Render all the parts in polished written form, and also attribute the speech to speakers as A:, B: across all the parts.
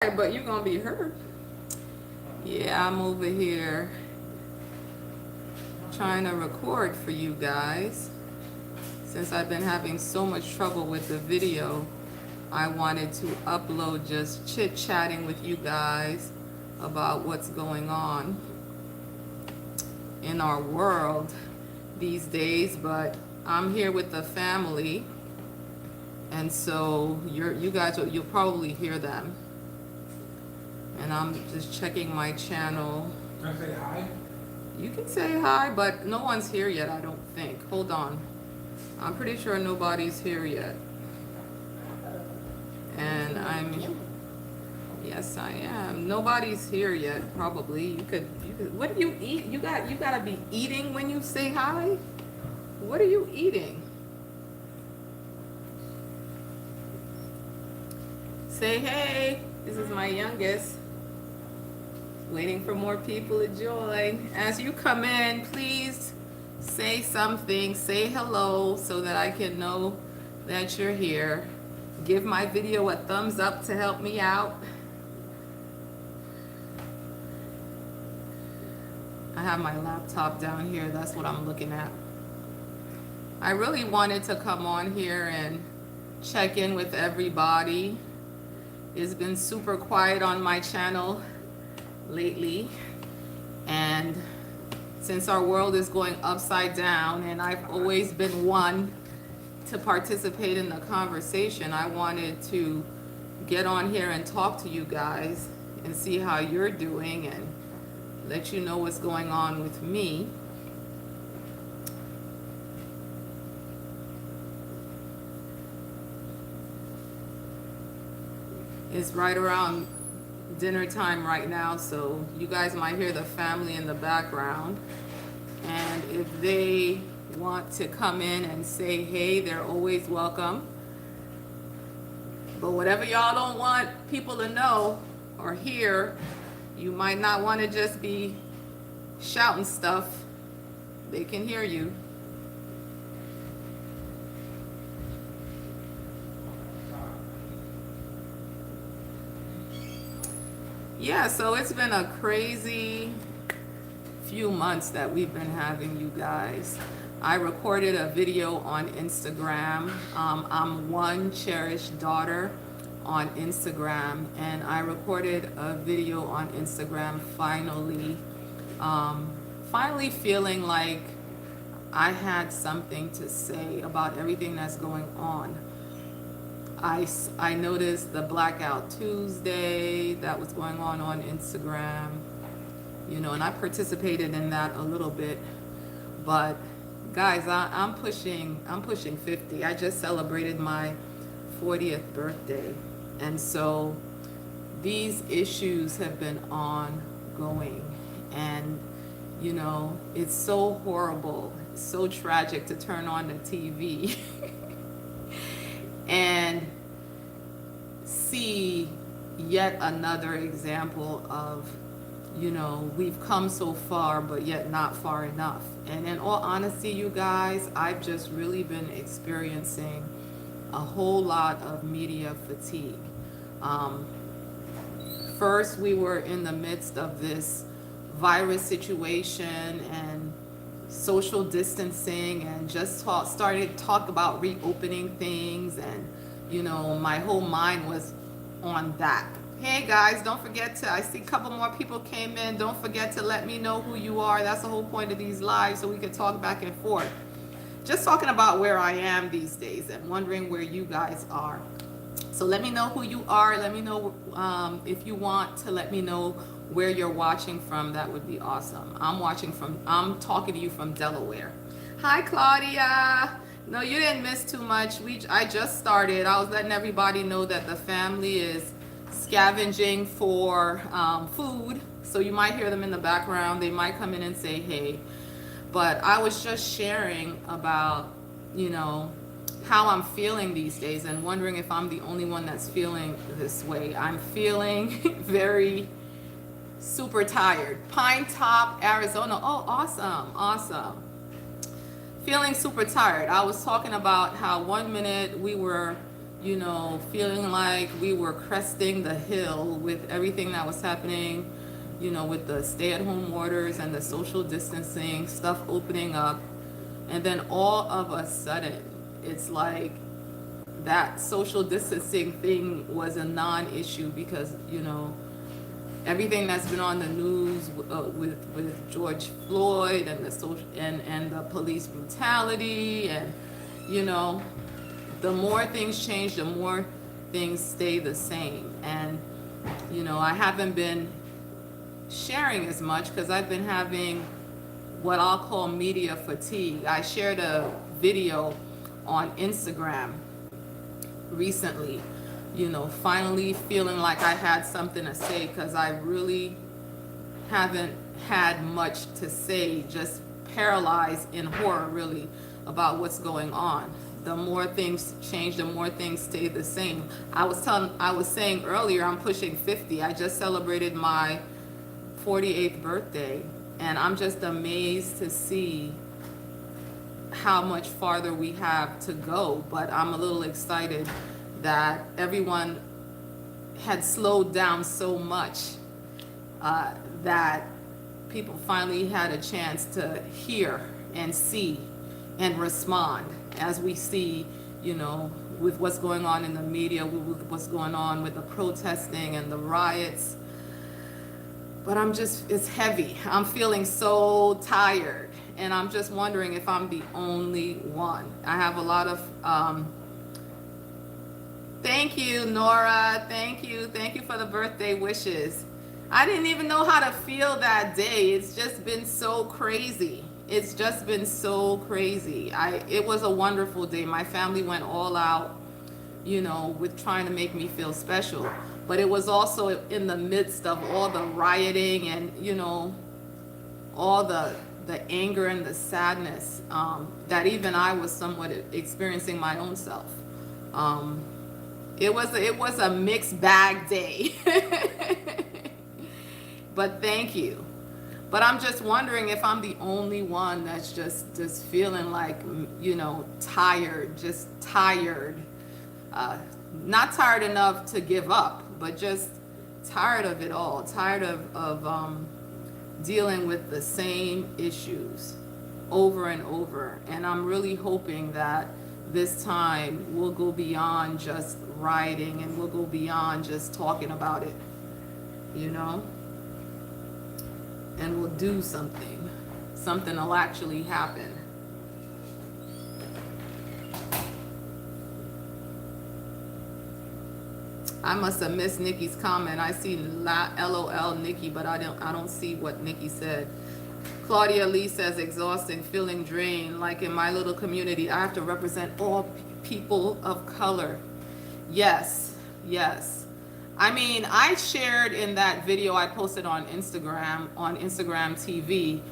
A: But you're gonna be hurt. Yeah, I'm over here trying to record for you guys. Since I've been having so much trouble with the video, I wanted to upload just chit-chatting with you guys about what's going on in our world these days. But I'm here with the family, and so you guys you'll probably hear them. And I'm just checking my channel.
B: Can I say hi?
A: You can say hi, but no one's here yet, I don't think. Hold on. I'm pretty sure nobody's here yet. And yes, I am. Nobody's here yet, probably. What do you eat? You gotta be eating when you say hi? What are you eating? Say hey. This is my youngest. Waiting for more people to join. As you come in, please say something, say hello so that I can know that you're here. Give my video a thumbs up to help me out. I have my laptop down here, that's what I'm looking at. I really wanted to come on here and check in with everybody. It's been super quiet on my channel lately, and since our world is going upside down and I've always been one to participate in the conversation, I wanted to get on here and talk to you guys and see how you're doing and let you know what's going on with me. It's right around dinner time right now, so you guys might hear the family in the background, and if they want to come in and say hey, they're always welcome. But whatever y'all don't want people to know or hear, you might not want to just be shouting stuff. They can hear you. Yeah, so it's been a crazy few months that we've been having, you guys. I recorded a video on Instagram. I'm One Cherished Daughter on Instagram, and I recorded a video on Instagram finally feeling like I had something to say about everything that's going on. I noticed the Blackout Tuesday that was going on Instagram, and I participated in that a little bit. But guys, I'm pushing 50. I just celebrated my 40th birthday, and so these issues have been ongoing, and it's so horrible, so tragic to turn on the TV and see yet another example of, we've come so far, but yet not far enough. And in all honesty, you guys, I've just really been experiencing a whole lot of media fatigue. First, we were in the midst of this virus situation and social distancing, and just started talk about reopening things, and my whole mind was on that. Hey guys, don't forget to, I see a couple more people came in, don't forget to let me know who you are. That's the whole point of these lives, so we can talk back and forth. Just talking about where I am these days and wondering where you guys are. So let me know who you are. Let me know if you want to let me know where you're watching from. That would be awesome. I'm talking to you from Delaware. Hi Claudia. No, you didn't miss too much. I just started. I was letting everybody know that the family is scavenging for food. So you might hear them in the background. They might come in and say hey. But I was just sharing about, how I'm feeling these days and wondering if I'm the only one that's feeling this way. I'm feeling very super tired. Pine Top, Arizona. Oh, awesome. Feeling super tired. I was talking about how 1 minute we were feeling like we were cresting the hill with everything that was happening, with the stay-at-home orders and the social distancing, stuff opening up. And then all of a sudden, it's like that social distancing thing was a non-issue because, everything that's been on the news with George Floyd and the social and the police brutality, and you know the more things change, the more things stay the same. And I haven't been sharing as much because I've been having what I'll call media fatigue. I shared a video on Instagram recently, finally feeling like I had something to say, because I really haven't had much to say, just paralyzed in horror really about what's going on. The more things change, the more things stay the same. I was saying earlier, I'm pushing 50. I just celebrated my 48th birthday, and I'm just amazed to see how much farther we have to go. But I'm a little excited that everyone had slowed down so much, that people finally had a chance to hear and see and respond, as we see, with what's going on in the media, with what's going on with the protesting and the riots. But it's heavy. I'm feeling so tired, and I'm just wondering if I'm the only one. I have a lot of, thank you, Nora. Thank you for the birthday wishes. I didn't even know how to feel that day. It's just been so crazy. It was a wonderful day. My family went all out, with trying to make me feel special. But it was also in the midst of all the rioting and, all the anger and the sadness, that even I was somewhat experiencing my own self. It was a mixed bag day. But thank you. But I'm just wondering if I'm the only one that's just feeling like, tired, just tired. Not tired enough to give up, but just tired of it all, tired of dealing with the same issues over and over. And I'm really hoping that this time we'll go beyond just rioting, and we'll go beyond just talking about it, and we'll do something. Something will actually happen. I must have missed Nikki's comment. I see LOL Nikki, but I don't see what Nikki said. Claudia Lee says, exhausting, feeling drained. Like in my little community, I have to represent all people of color. Yes. I mean, I shared in that video I posted on Instagram TV.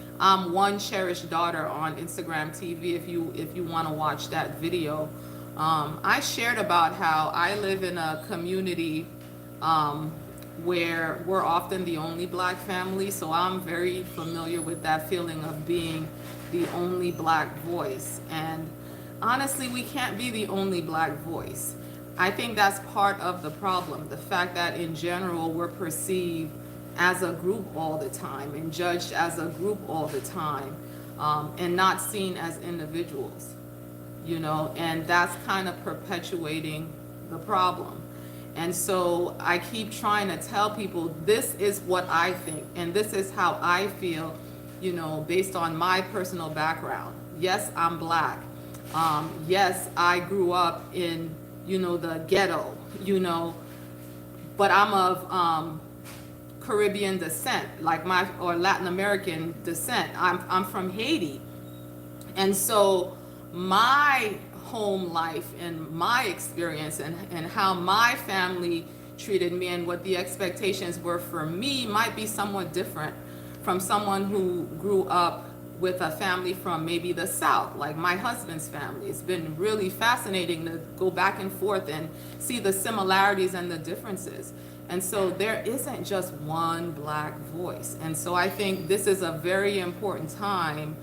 A: One cherished daughter on Instagram TV. If you want to watch that video, I shared about how I live in a community where we're often the only black family. So I'm very familiar with that feeling of being the only black voice. And honestly, we can't be the only black voice. I think that's part of the problem. The fact that in general we're perceived as a group all the time and judged as a group all the time, and not seen as individuals, and that's kind of perpetuating the problem. And so I keep trying to tell people, this is what I think, and this is how I feel, based on my personal background. Yes, I'm black. Yes, I grew up in the ghetto, but I'm of Caribbean descent, or Latin American descent. I'm from Haiti. And so my home life and my experience and how my family treated me and what the expectations were for me might be somewhat different from someone who grew up with a family from maybe the South, like my husband's family. It's been really fascinating to go back and forth and see the similarities and the differences. And so there isn't just one black voice. And so I think this is a very important time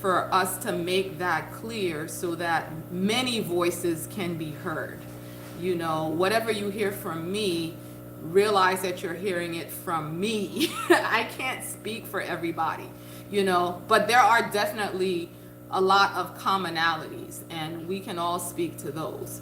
A: for us to make that clear so that many voices can be heard. You know, whatever you hear from me, realize that you're hearing it from me. I can't speak for everybody, you know, but there are definitely a lot of commonalities, and we can all speak to those.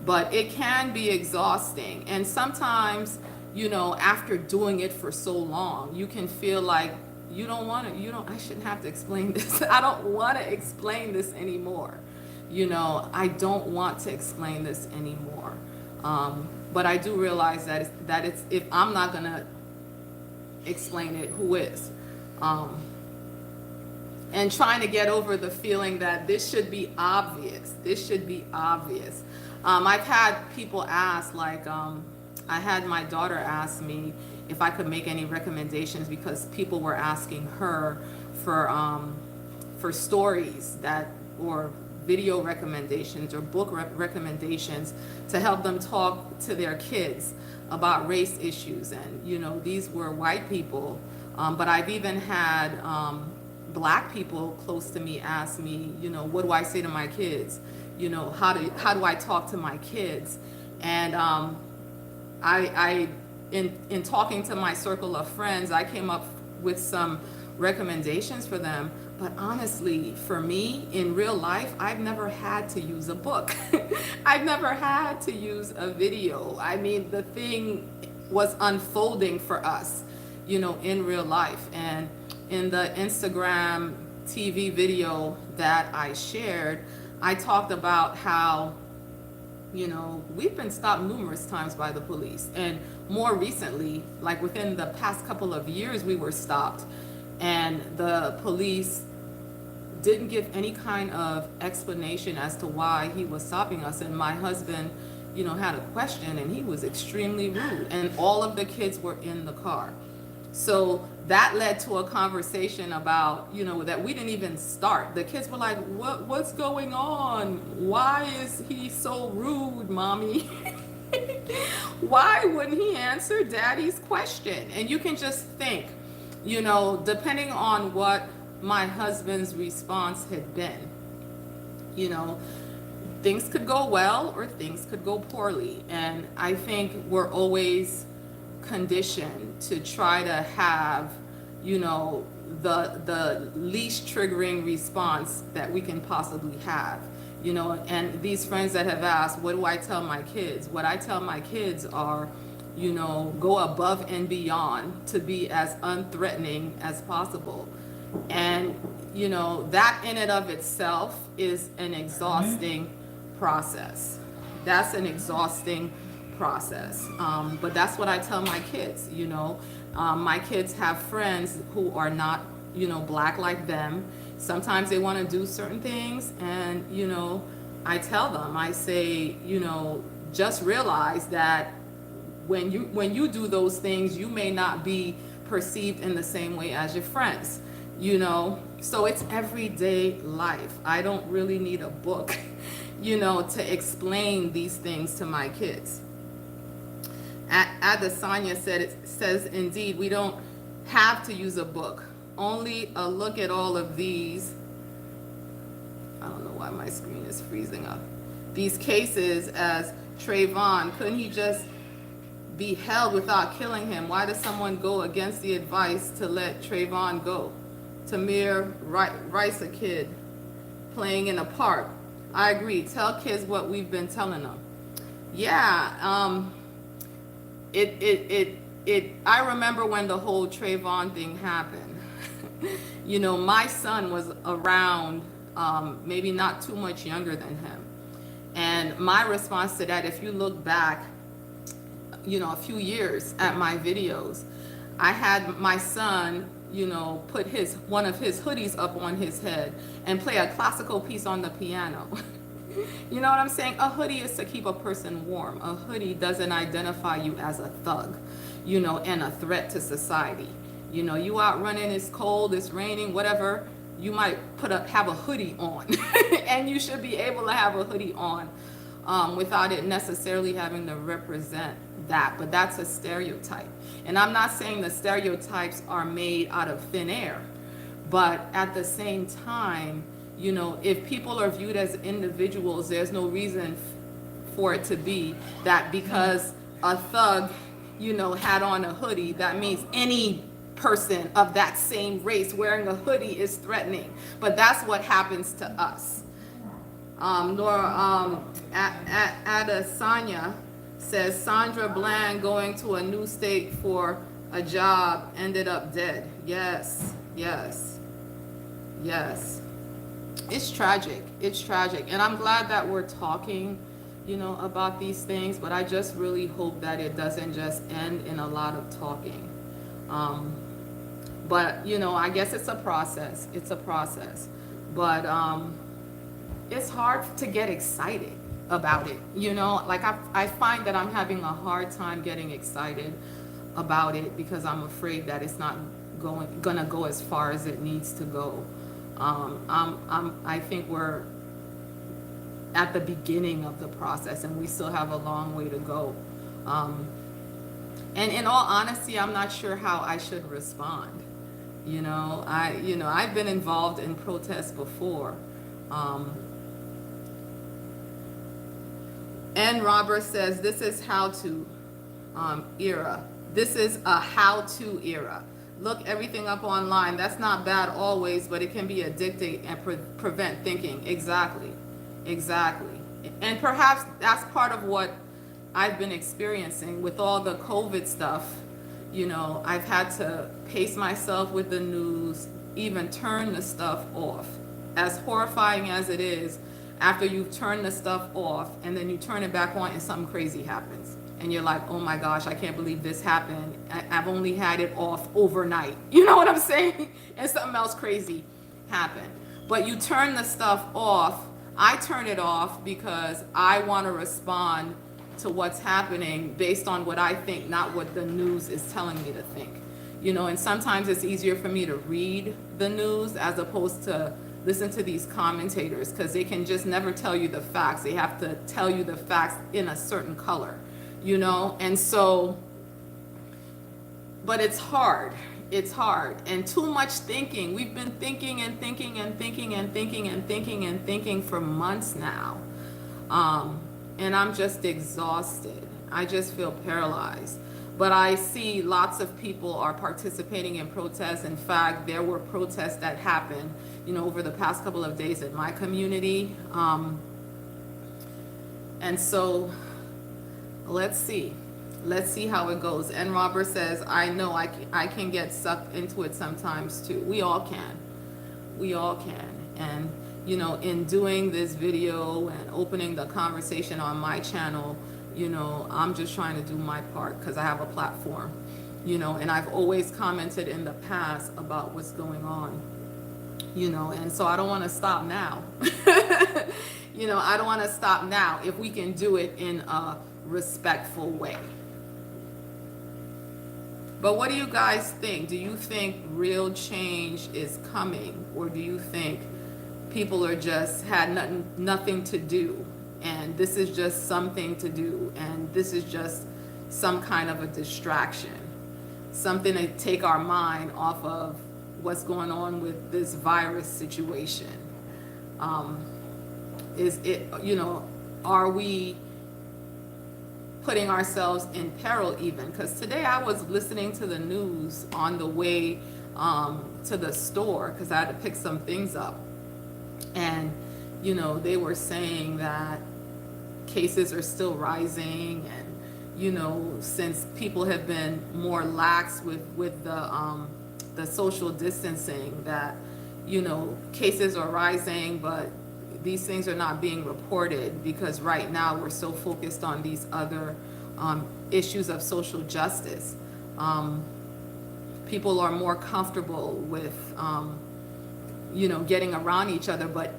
A: But it can be exhausting. And sometimes, you know, after doing it for so long, you can feel like I shouldn't have to explain this. I don't want to explain this anymore. You know, I don't want to explain this anymore. But I do realize that it's if I'm not going to explain it, who is? And trying to get over the feeling that this should be obvious. This should be obvious. I've had people ask, like, I had my daughter ask me if I could make any recommendations because people were asking her for stories or video recommendations or book recommendations to help them talk to their kids about race issues. And, you know, these were white people, but I've even had black people close to me ask me, you know, what do I say to my kids? You know, how do I talk to my kids? And in talking to my circle of friends, I came up with some recommendations for them. But honestly, for me, in real life, I've never had to use a book. I've never had to use a video. I mean, the thing was unfolding for us, you know, in real life. And in the Instagram TV video that I shared, I talked about how, you know, we've been stopped numerous times by the police. And more recently, like within the past couple of years, we were stopped. And the police didn't give any kind of explanation as to why he was stopping us. And my husband, you know, had a question, and he was extremely rude. And all of the kids were in the car. So that led to a conversation about, you know, that we didn't even start. The kids were like, what's going on? Why is he so rude, mommy? Why wouldn't he answer daddy's question? And you can just think, you know, depending on what my husband's response had been, you know, things could go well or things could go poorly. And I think we're always conditioned to try to have, you know, the least triggering response that we can possibly have, you know. And these friends that have asked, what do I tell my kids? What I tell my kids are, you know, go above and beyond to be as unthreatening as possible. And, you know, that in and of itself is an exhausting process. That's an exhausting process. But that's what I tell my kids, you know. My kids have friends who are not, you know, black like them. Sometimes they want to do certain things, and, you know, I tell them, I say, you know, just realize that when you do those things, you may not be perceived in the same way as your friends, you know. So it's everyday life. I don't really need a book, you know, to explain these things to my kids. Adesanya says, indeed, we don't have to use a book. Only a look at all of these. I don't know why my screen is freezing up. These cases as Trayvon, couldn't he just be held without killing him? Why does someone go against the advice to let Trayvon go? Tamir Rice, a kid playing in a park. I agree. Tell kids what we've been telling them. Yeah. I remember when the whole Trayvon thing happened. You know, my son was around, maybe not too much younger than him. And my response to that, if you look back, you know, a few years at my videos, I had my son, you know, put one of his hoodies up on his head and play a classical piece on the piano. You know what I'm saying? A hoodie is to keep a person warm. A hoodie doesn't identify you as a thug, you know, and a threat to society. You know, you out running, it's cold, it's raining, whatever, you might have a hoodie on. And you should be able to have a hoodie on without it necessarily having to represent that. But that's a stereotype. And I'm not saying the stereotypes are made out of thin air, But at the same time, if people are viewed as individuals, there's no reason for it to be that because a thug, had on a hoodie, that means any person of that same race wearing a hoodie is threatening. But that's what happens to us. Adesanya says Sandra Bland going to a new state for a job ended up dead. Yes, yes, yes. It's tragic. It's tragic. And I'm glad that we're talking, about these things, but I just really hope that it doesn't just end in a lot of talking. But, I guess it's a process. It's a process. But it's hard to get excited about it. Like I find that I'm having a hard time getting excited about it because I'm afraid that it's not gonna go as far as it needs to go. I think we're at the beginning of the process and we still have a long way to go. And in all honesty, I'm not sure how I should respond. I've been involved in protests before. And Robert says, this is how-to era. This is a how-to era. Look everything up online. That's not bad always, but it can be addicting and prevent thinking. Exactly. Exactly. And perhaps that's part of what I've been experiencing with all the COVID stuff. I've had to pace myself with the news, even turn the stuff off. As horrifying as it is, after you've turned the stuff off and then you turn it back on and something crazy happens. And you're like, oh my gosh, I can't believe this happened. I've only had it off overnight. You know what I'm saying? And something else crazy happened. But you turn the stuff off. I turn it off because I want to respond to what's happening based on what I think, not what the news is telling me to think. And sometimes it's easier for me to read the news as opposed to listen to these commentators because they can just never tell you the facts. They have to tell you the facts in a certain color, and so, but it's hard. It's hard. And too much thinking. We've been thinking and thinking and thinking and thinking and thinking and thinking for months now. And I'm just exhausted. I just feel paralyzed. But I see lots of people are participating in protests. In fact, there were protests that happened, over the past couple of days in my community. And so let's see. Let's see how it goes. And Robert says, I know I can get sucked into it sometimes too. We all can. We all can. And, in doing this video and opening the conversation on my channel, I'm just trying to do my part because I have a platform, and I've always commented in the past about what's going on, and so I don't want to stop now. I don't want to stop now if we can do it in a respectful way. But what do you guys think? Do you think real change is coming, or do you think people are just had nothing to do, and this is just something to do, and this is just some kind of a distraction, something to take our mind off of what's going on with this virus situation? Is it, are we putting ourselves in peril even? Because today I was listening to the news on the way to the store because I had to pick some things up. And, they were saying that cases are still rising, and, since people have been more lax with the social distancing, that, cases are rising, but these things are not being reported because right now we're so focused on these other issues of social justice. People are more comfortable with getting around each other, but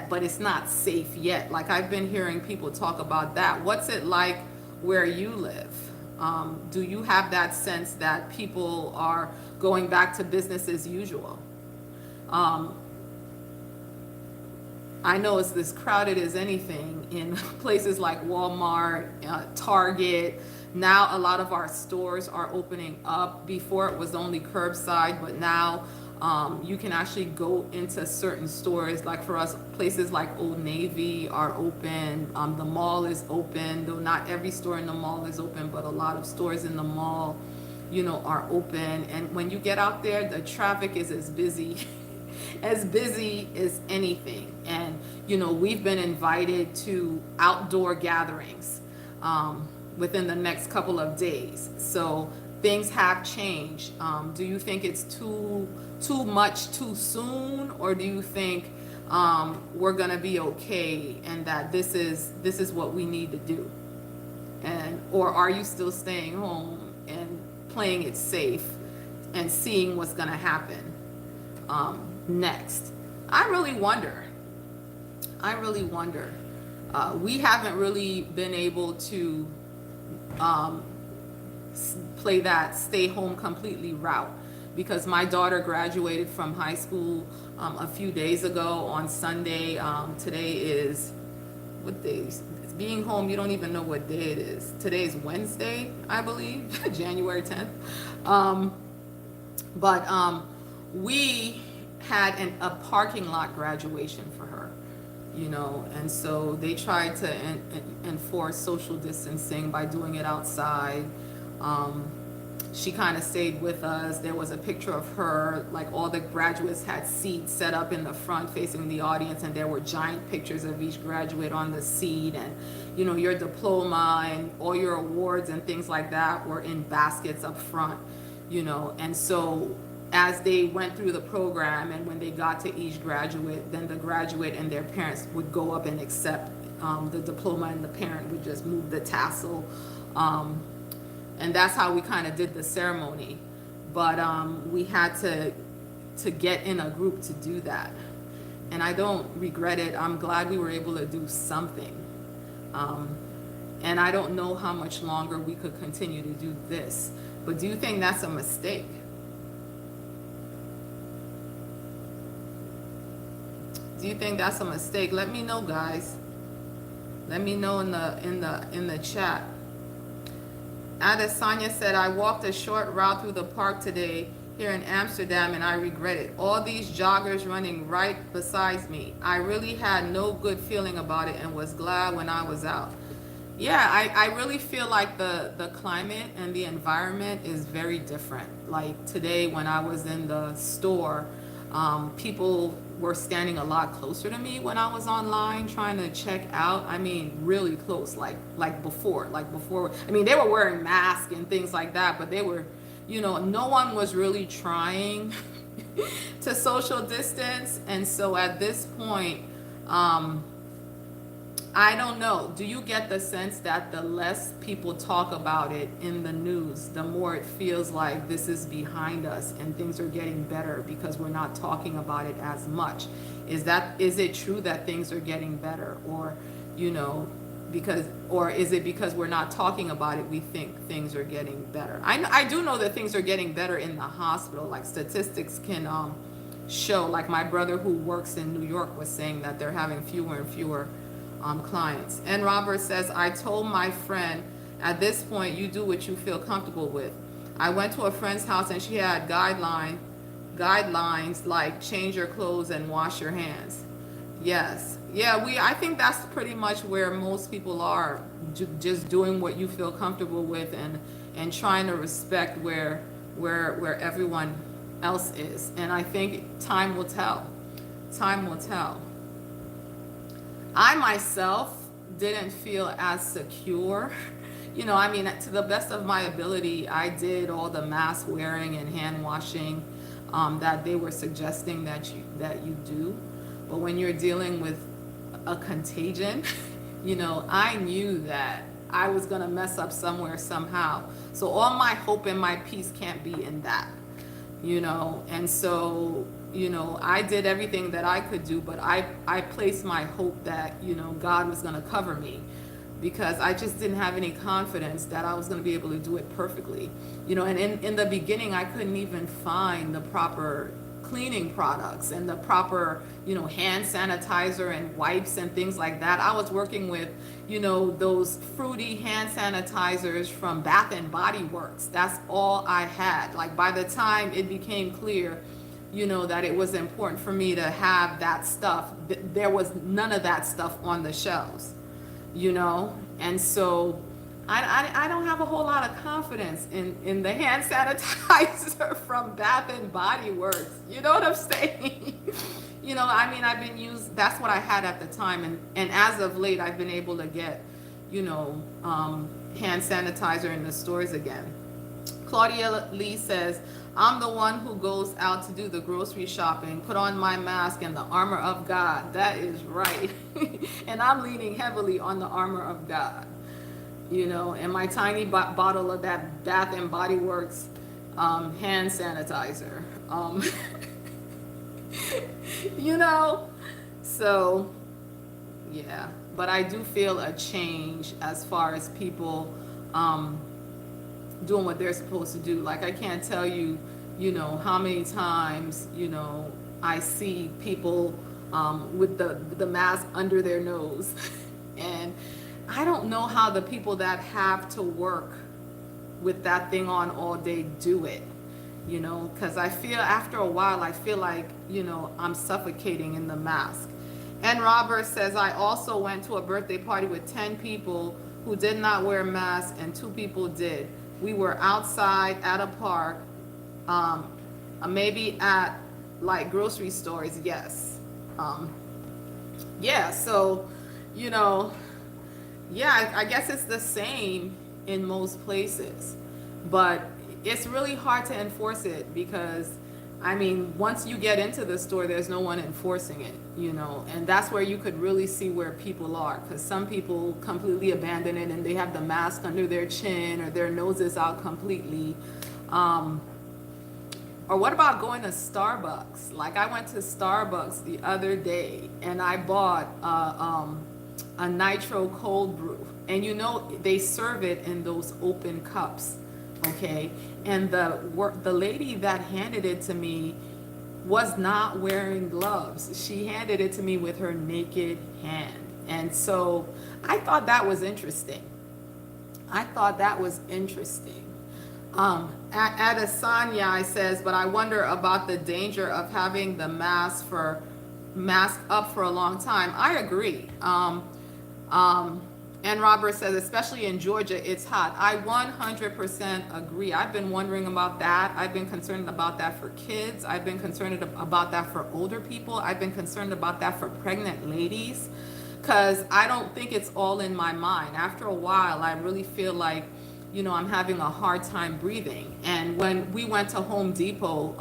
A: but it's not safe yet. Like I've been hearing people talk about that. What's it like where you live? Do you have that sense that people are going back to business as usual? I know it's as crowded as anything in places like Walmart, Target. Now a lot of our stores are opening up. Before it was only curbside, but now You can actually go into certain stores, like for us, places like Old Navy are open. The mall is open, though not every store in the mall is open, but a lot of stores in the mall, are open. And when you get out there, the traffic is as busy, as busy as anything. And, we've been invited to outdoor gatherings within the next couple of days. So things have changed. Do you think it's too much too soon, or do you think we're gonna be okay and that this is what we need to do? And or are you still staying home and playing it safe and seeing what's gonna happen next? I really wonder. We haven't really been able to play that stay home completely route, because my daughter graduated from high school a few days ago on Sunday. Today is, what day? It's being home, you don't even know what day it is. Today is Wednesday, I believe, January 10th. But we had a parking lot graduation for her, and so they tried to enforce social distancing by doing it outside. She kind of stayed with us. There was a picture of her, like all the graduates had seats set up in the front facing the audience, and there were giant pictures of each graduate on the seat, and your diploma and all your awards and things like that were in baskets up front, and so as they went through the program and when they got to each graduate, then the graduate and their parents would go up and accept the diploma, and the parent would just move the tassel. And that's how we kind of did the ceremony. But we had to get in a group to do that. And I don't regret it. I'm glad we were able to do something. And I don't know how much longer we could continue to do this. But do you think that's a mistake? Do you think that's a mistake? Let me know, guys. Let me know in the chat. Adesanya said, I walked a short route through the park today here in Amsterdam and I regret it. All these joggers running right beside me. I really had no good feeling about it and was glad when I was out. Yeah, I really feel like the climate and the environment is very different. Like today when I was in the store, people were standing a lot closer to me when I was online trying to check out. I mean, really close, like before. I mean, they were wearing masks and things like that, but they were, no one was really trying to social distance. And so at this point, I don't know. Do you get the sense that the less people talk about it in the news, the more it feels like this is behind us and things are getting better because we're not talking about it as much? Is it true that things are getting better, or, or is it because we're not talking about it, we think things are getting better? I do know that things are getting better in the hospital. Like statistics can show, like my brother who works in New York was saying that they're having fewer and fewer clients. And Robert says, I told my friend, at this point, you do what you feel comfortable with. I went to a friend's house and she had guidelines like change your clothes and wash your hands. Yes. Yeah, I think that's pretty much where most people are, just doing what you feel comfortable with and trying to respect where everyone else is. And I think time will tell. Time will tell. I myself didn't feel as secure. To the best of my ability, I did all the mask wearing and hand washing that they were suggesting that you do. But when you're dealing with a contagion, I knew that I was going to mess up somewhere, somehow. So all my hope and my peace can't be in that, and so I did everything that I could do, but I placed my hope that, God was going to cover me, because I just didn't have any confidence that I was going to be able to do it perfectly. And in the beginning, I couldn't even find the proper cleaning products and the proper, hand sanitizer and wipes and things like that. I was working with, those fruity hand sanitizers from Bath and Body Works. That's all I had. Like by the time it became clear that it was important for me to have that stuff. There was none of that stuff on the shelves, and so I don't have a whole lot of confidence in the hand sanitizer from Bath and Body Works. You know what I'm saying? I've been that's what I had at the time, and as of late, I've been able to get, hand sanitizer in the stores again. Claudia Lee says, I'm the one who goes out to do the grocery shopping, put on my mask and the armor of God. That is right. And I'm leaning heavily on the armor of God, and my tiny bottle of that Bath and Body Works hand sanitizer. So yeah, but I do feel a change as far as people doing what they're supposed to do. Like, I can't tell you, how many times, I see people with the mask under their nose. And I don't know how the people that have to work with that thing on all day do it, because I feel after a while, I feel like, I'm suffocating in the mask. And Robert says, I also went to a birthday party with 10 people who did not wear masks and 2 people did. We were outside at a park, maybe at like grocery stores. Yes. Yeah. So, yeah, I guess it's the same in most places, but it's really hard to enforce it because, once you get into the store, there's no one enforcing it, and that's where you could really see where people are, because some people completely abandon it and they have the mask under their chin or their noses out completely. Or what about going to Starbucks? Like, I went to Starbucks the other day and I bought a nitro cold brew, and they serve it in those open cups. Okay, and the lady that handed it to me was not wearing gloves. She handed it to me with her naked hand. And so I thought that was interesting. Adesanya says, but I wonder about the danger of having the mask up for a long time. I agree. And Robert says, especially in Georgia, it's hot. I 100% agree. I've been wondering about that. I've been concerned about that for kids. I've been concerned about that for older people. I've been concerned about that for pregnant ladies, because I don't think it's all in my mind. After a while, I really feel like, I'm having a hard time breathing. And when we went to Home Depot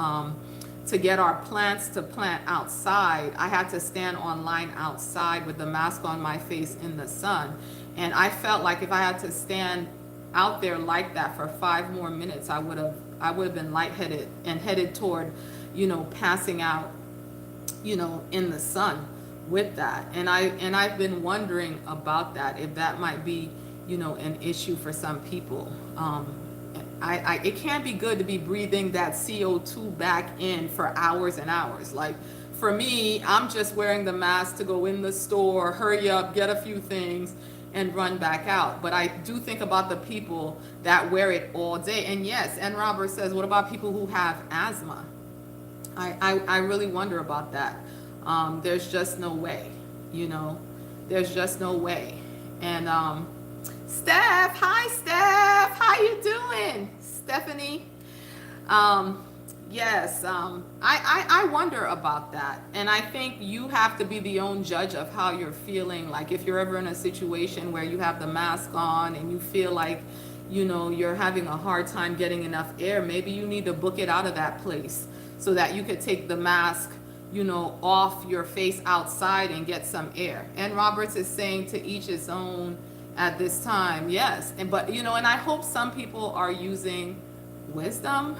A: to get our plants to plant outside, I had to stand on line outside with the mask on my face in the sun. And I felt like if I had to stand out there like that for 5 more minutes, I would have been lightheaded and headed toward, passing out, in the sun with that. And I've been wondering about that, if that might be, an issue for some people. It can't be good to be breathing that CO2 back in for hours and hours. Like, for me, I'm just wearing the mask to go in the store, hurry up, get a few things, and run back out. But I do think about the people that wear it all day. And yes, and Robert says, what about people who have asthma? I really wonder about that. There's just no way, there's just no way. And Steph, hi Steph, how you doing? Stephanie. Yes, I wonder about that. And I think you have to be the own judge of how you're feeling. Like, if you're ever in a situation where you have the mask on and you feel like, you're having a hard time getting enough air, maybe you need to book it out of that place so that you could take the mask, off your face outside and get some air. And Roberts is saying to each his own at this time. Yes. But, and I hope some people are using wisdom.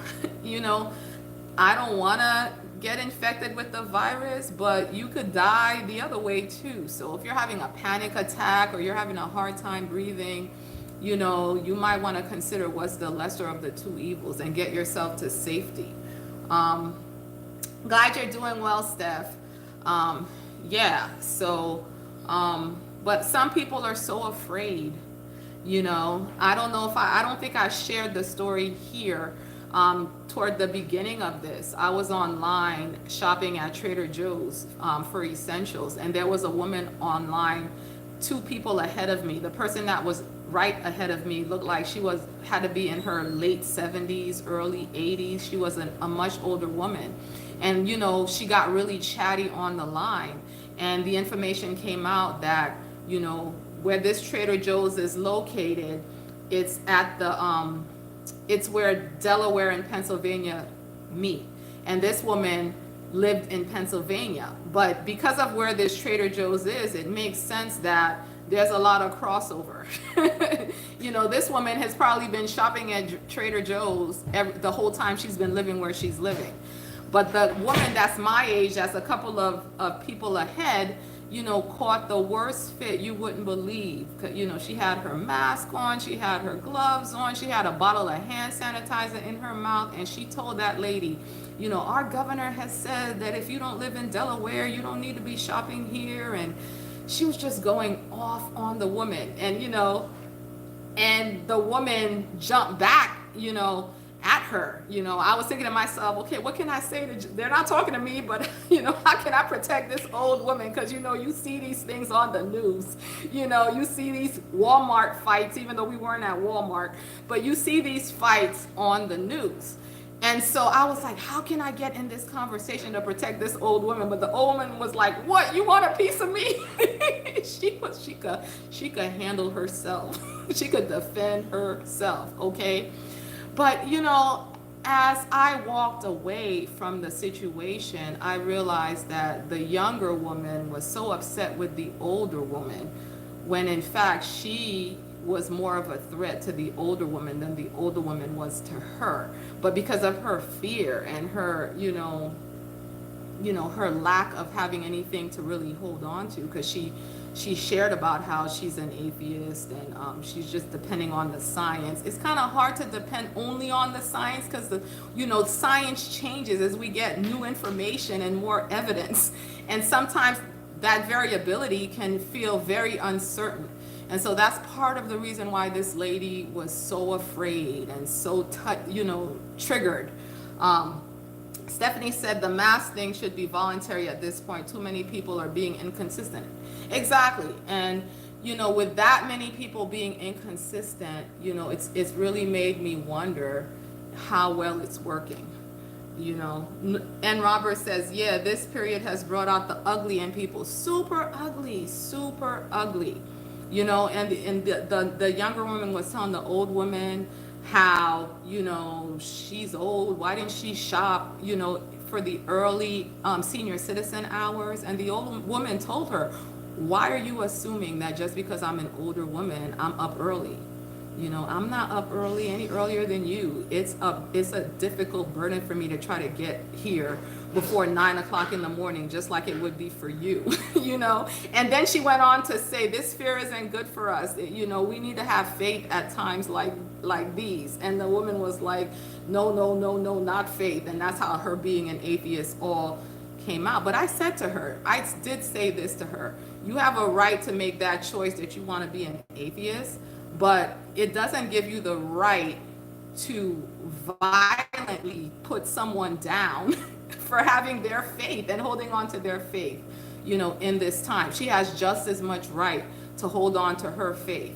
A: I don't want to get infected with the virus, but you could die the other way too. So if you're having a panic attack or you're having a hard time breathing, you might want to consider what's the lesser of the 2 evils and get yourself to safety. Glad you're doing well, Steph. Yeah, so, but some people are so afraid, I don't know if I don't think I shared the story here, Toward the beginning of this, I was online shopping at Trader Joe's for essentials, and there was a woman online, two people ahead of me. The person that was right ahead of me looked like she was had to be in her late 70s, early 80s. She was a much older woman, and she got really chatty on the line, and the information came out that where this Trader Joe's is located, it's at the it's where Delaware and Pennsylvania meet. And this woman lived in Pennsylvania. But because of where this Trader Joe's is, it makes sense that there's a lot of crossover. This woman has probably been shopping at Trader Joe's the whole time she's been living where she's living. But the woman that's my age, that's a couple of people ahead, caught the worst fit you wouldn't believe. She had her mask on, she had her gloves on, she had a bottle of hand sanitizer in her mouth, and she told that lady, our governor has said that if you don't live in Delaware, you don't need to be shopping here. And she was just going off on the woman. And the woman jumped back, at her. I was thinking to myself, okay, what can I say they're not talking to me, but how can I protect this old woman? Because you see these things on the news. You see these Walmart fights, even though we weren't at Walmart, but you see these fights on the news. And so I was like, how can I get in this conversation to protect this old woman? But the old woman was like, what, you want a piece of me? She could handle herself. She could defend herself, okay? But as I walked away from the situation, I realized that the younger woman was so upset with the older woman, when in fact she was more of a threat to the older woman than the older woman was to her. But because of her fear and her, her lack of having anything to really hold on to, because she shared about how she's an atheist and she's just depending on the science. It's kind of hard to depend only on the science, because the science changes as we get new information and more evidence, and sometimes that variability can feel very uncertain. And so that's part of the reason why this lady was so afraid and so triggered. Stephanie said the mask thing should be voluntary at this point. Too many people are being inconsistent. Exactly. And with that many people being inconsistent, it's really made me wonder how well it's working. And Robert says, yeah, this period has brought out the ugly in people. Super ugly, super ugly. And the younger woman was telling the old woman how, she's old. Why didn't she shop, for the early senior citizen hours? And the old woman told her, why are you assuming that just because I'm an older woman, I'm up early? I'm not up early any earlier than you. It's a difficult burden for me to try to get here before 9 o'clock in the morning, just like it would be for you, And then she went on to say, this fear isn't good for us. We need to have faith at times like these. And the woman was like, no, not faith. And that's how her being an atheist all came out. But I said to her, I did say this to her, you have a right to make that choice that you want to be an atheist, but it doesn't give you the right to violently put someone down for having their faith and holding on to their faith, in this time. She has just as much right to hold on to her faith,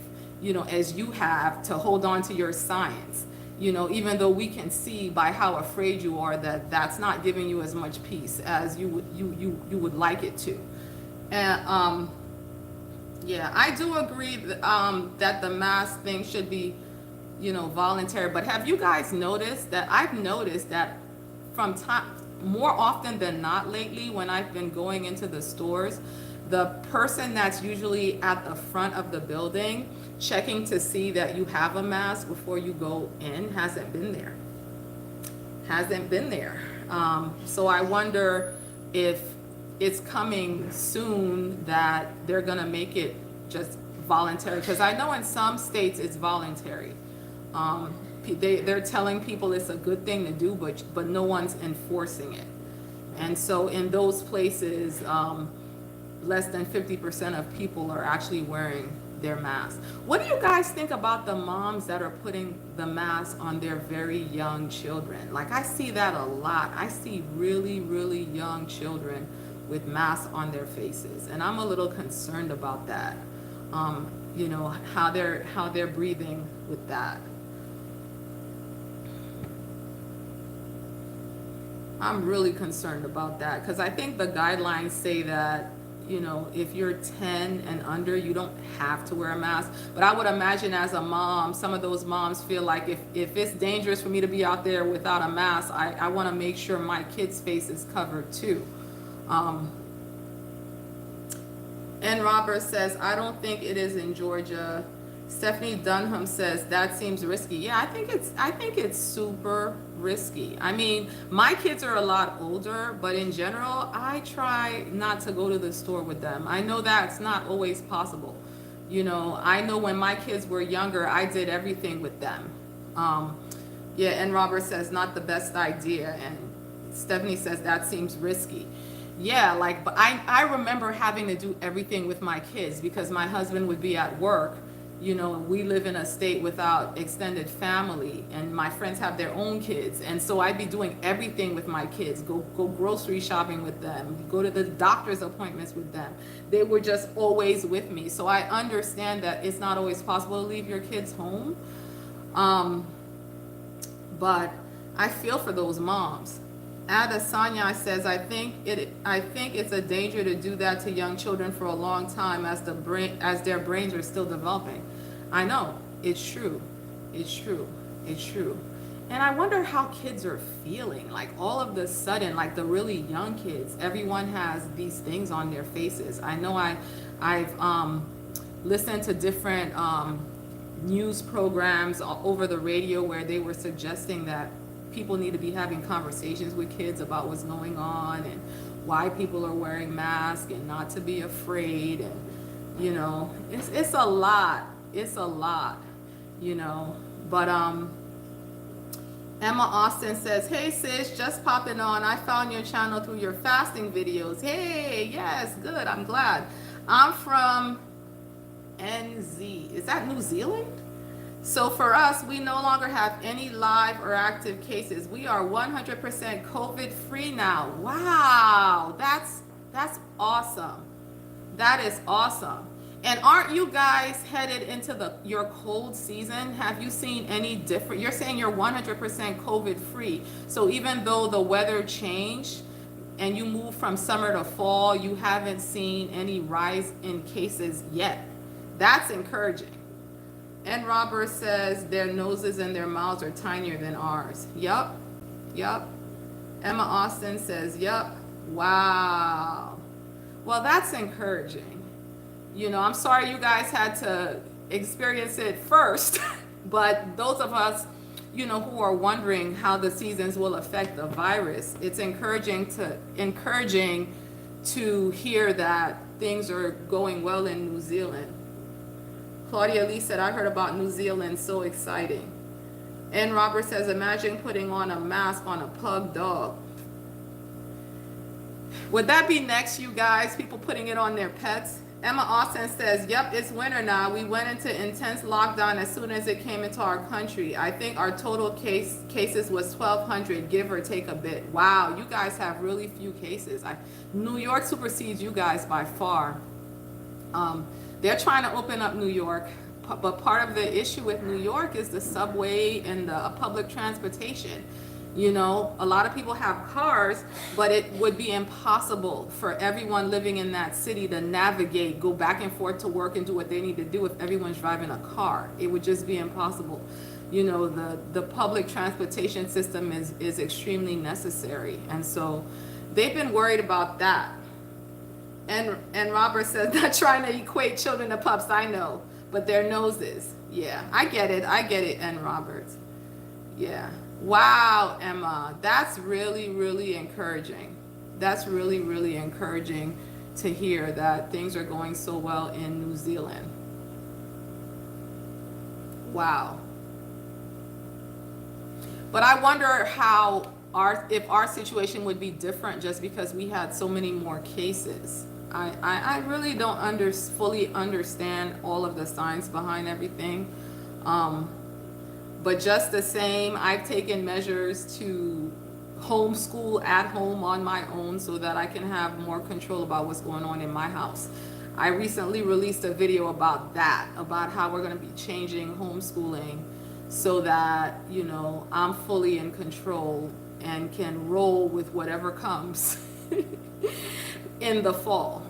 A: as you have to hold on to your science, even though we can see by how afraid you are that that's not giving you as much peace as you would like it to. And yeah, I do agree that the mask thing should be, voluntary. But have you guys noticed that I've noticed that from time more often than not lately, when I've been going into the stores, the person that's usually at the front of the building checking to see that you have a mask before you go in hasn't been there. So I wonder if it's coming soon that they're going to make it just voluntary, because I know in some states it's voluntary. They're telling people it's a good thing to do, but no one's enforcing it. And so in those places, less than 50% of people are actually wearing their masks. What do you guys think about the moms that are putting the mask on their very young children. Like I see that a lot. I see really, really young children with masks on their faces, and I'm a little concerned about that. You know, how they're breathing with that. I'm really concerned about that because I think the guidelines say that, you know, if you're 10 and under, you don't have to wear a mask. But I would imagine as a mom, some of those moms feel like if it's dangerous for me to be out there without a mask, I want to make sure my kid's face is covered too. Um, and Robert says, I don't think it is in Georgia. Stephanie Dunham says that seems risky. Yeah, I think it's super risky. I mean, my kids are a lot older, but in general, I try not to go to the store with them. I know that's not always possible. You know, I know when my kids were younger, I did everything with them. Yeah, and Robert says not the best idea, and Stephanie says that seems risky. Yeah, like, but I remember having to do everything with my kids because my husband would be at work. You know, we live in a state without extended family, and my friends have their own kids, and so I'd be doing everything with my kids. Go grocery shopping with them, go to the doctor's appointments with them. They were just always with me. So I understand that it's not always possible to leave your kids home, but I feel for those moms. Adesanya says, I think it's a danger to do that to young children for a long time as their brains are still developing. I know, it's true. It's true. It's true. And I wonder how kids are feeling. Like all of the sudden, like the really young kids, everyone has these things on their faces. I know I've listened to different news programs over the radio where they were suggesting that people need to be having conversations with kids about what's going on and why people are wearing masks and not to be afraid. And you know, it's a lot. It's a lot, you know. But Emma Austin says, hey sis, just popping on. I found your channel through your fasting videos. Hey, yes, good. I'm glad. I'm from NZ. Is that New Zealand? So for us, we no longer have any live or active cases. We are 100% COVID free now. Wow, that's awesome. That is awesome. And aren't you guys headed into your cold season? Have you seen any different? You're saying you're 100% COVID free. So even though the weather changed and you moved from summer to fall, you haven't seen any rise in cases yet. That's encouraging. And Robert says their noses and their mouths are tinier than ours. Yup. Yup. Emma Austin says, yup. Wow. Well, that's encouraging. You know, I'm sorry you guys had to experience it first, but those of us, you know, who are wondering how the seasons will affect the virus, it's encouraging to hear that things are going well in New Zealand. Claudia Lee said, I heard about New Zealand, so exciting. And Robert says, imagine putting on a mask on a pug dog. Would that be next, you guys? People putting it on their pets? Emma Austin says, yep, it's winter now. We went into intense lockdown as soon as it came into our country. I think our total cases was 1,200, give or take a bit. Wow, you guys have really few cases. New York supersedes you guys by far. They're trying to open up New York, but part of the issue with New York is the subway and the public transportation. You know, a lot of people have cars, but it would be impossible for everyone living in that city to navigate, go back and forth to work and do what they need to do if everyone's driving a car. It would just be impossible. You know, the public transportation system is extremely necessary. And so they've been worried about that. And Robert says, not trying to equate children to pups, I know, but their noses. Yeah, I get it, and Robert. Yeah. Wow, Emma, that's really, really encouraging. That's really, really encouraging to hear that things are going so well in New Zealand. Wow. But I wonder how if our situation would be different just because we had so many more cases. I really don't fully understand all of the science behind everything. But just the same, I've taken measures to homeschool at home on my own so that I can have more control about what's going on in my house. I recently released a video about that, about how we're going to be changing homeschooling so that, you know, I'm fully in control and can roll with whatever comes in the fall.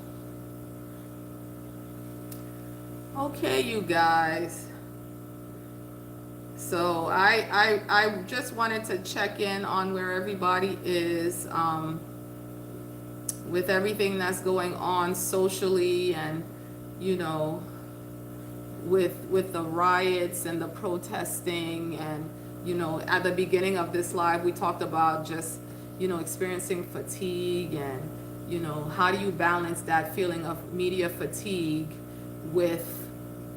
A: Okay, you guys. So I just wanted to check in on where everybody is with everything that's going on socially, and you know, with the riots and the protesting, and you know, at the beginning of this live we talked about just, you know, experiencing fatigue, and you know, how do you balance that feeling of media fatigue with,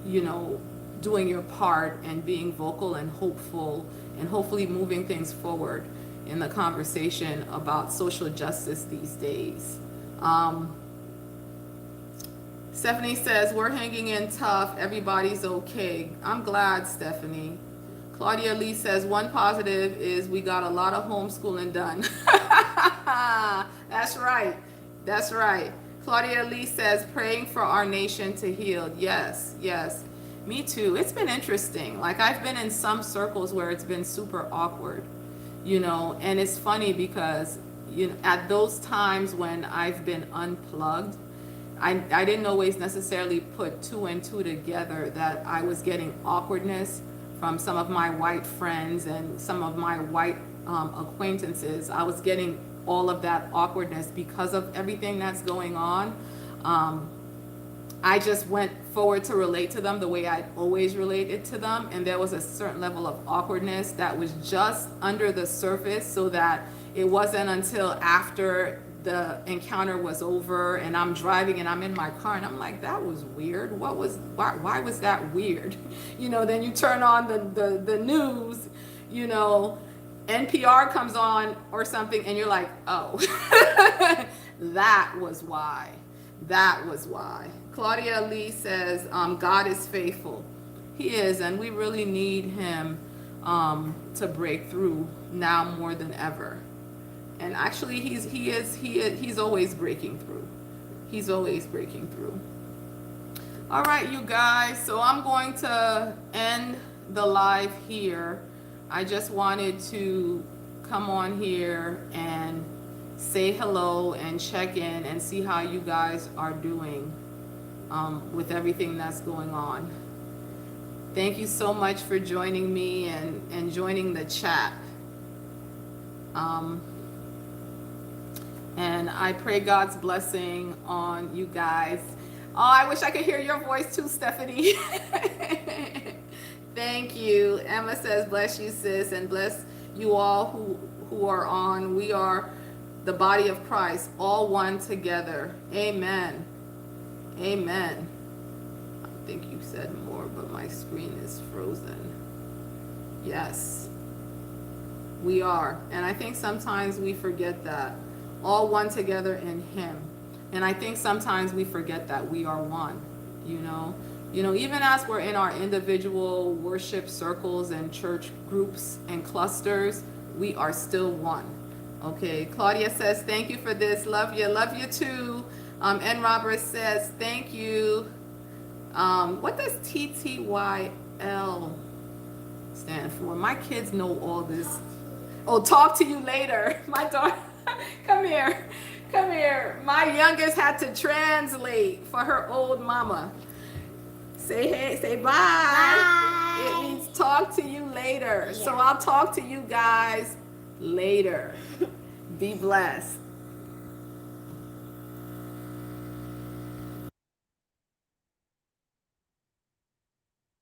A: you know, doing your part and being vocal and hopeful and hopefully moving things forward in the conversation about social justice these days. Stephanie says, we're hanging in tough, everybody's okay. I'm glad, Stephanie. Claudia Lee says, one positive is we got a lot of homeschooling done. That's right. That's right. Claudia Lee says, praying for our nation to heal. Yes, yes. Me too. It's been interesting. Like, I've been in some circles where it's been super awkward, you know, and it's funny because, you know, at those times when I've been unplugged, I didn't always necessarily put two and two together that I was getting awkwardness from some of my white friends and some of my white acquaintances. I was getting all of that awkwardness because of everything that's going on. I just went forward to relate to them the way I'd always related to them, and there was a certain level of awkwardness that was just under the surface, so that it wasn't until after the encounter was over and I'm driving and I'm in my car and I'm like, that was weird. Why was that weird? You know, then you turn on the news, you know, NPR comes on or something, and you're like, oh, that was why. That was why. Claudia Lee says, God is faithful. He is, and we really need him to break through now more than ever. And actually, he's always breaking through. He's always breaking through. All right, you guys. So I'm going to end the live here. I just wanted to come on here and say hello and check in and see how you guys are doing with everything that's going on. Thank you so much for joining me and joining the chat. And I pray God's blessing on you guys. Oh, I wish I could hear your voice too, Stephanie. Thank you. Emma says, bless you, sis, and bless you all who are on. We are the body of Christ, all one together. Amen. Amen. I think you said more, but my screen is frozen. Yes, we are. And I think sometimes we forget that. All one together in him. And I think sometimes we forget that we are one, you know. You know, even as we're in our individual worship circles and church groups and clusters, we are still one. Okay, Claudia says, thank you for this. Love you too. N. Roberts says, thank you. What does TTYL stand for? My kids know all this. Oh, talk to you later. My daughter, come here. My youngest had to translate for her old mama. Say hey, say bye. Bye. It means talk to you later. Yeah. So I'll talk to you guys later. Be blessed.